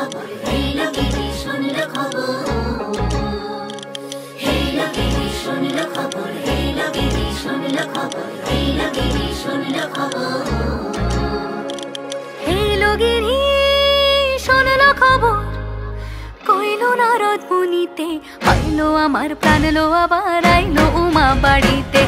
খবর, এই লগিনী শুনল খবর, এই লগিনী শুনল খবর, এই লগিনী শুনল খবর, এই লগিনী শুনল খবর, এই লগিনী শুনল খবর। কইল নারদ মুনিতে, হইল আমার প্রাণ লো আবার আইলো উমা বাড়িতে।